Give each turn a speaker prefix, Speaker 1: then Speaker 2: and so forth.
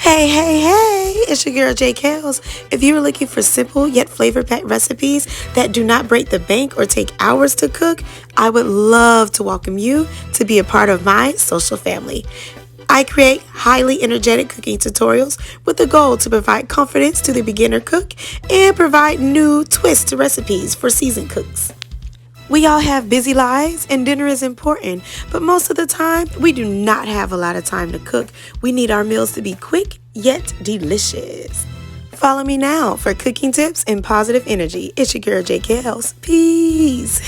Speaker 1: Hey, it's your girl JKellz. If you are looking for simple yet flavor-packed recipes that do not break the bank or take hours to cook, I would love to welcome you to be a part of my social family. I create highly energetic cooking tutorials with the goal to provide confidence to the beginner cook and provide new twists to recipes for seasoned cooks. We all have busy lives and dinner is important, but most of the time we do not have a lot of time to cook. We need our meals to be quick yet delicious. Follow me now for cooking tips and positive energy. It's your girl JKellz. Peace.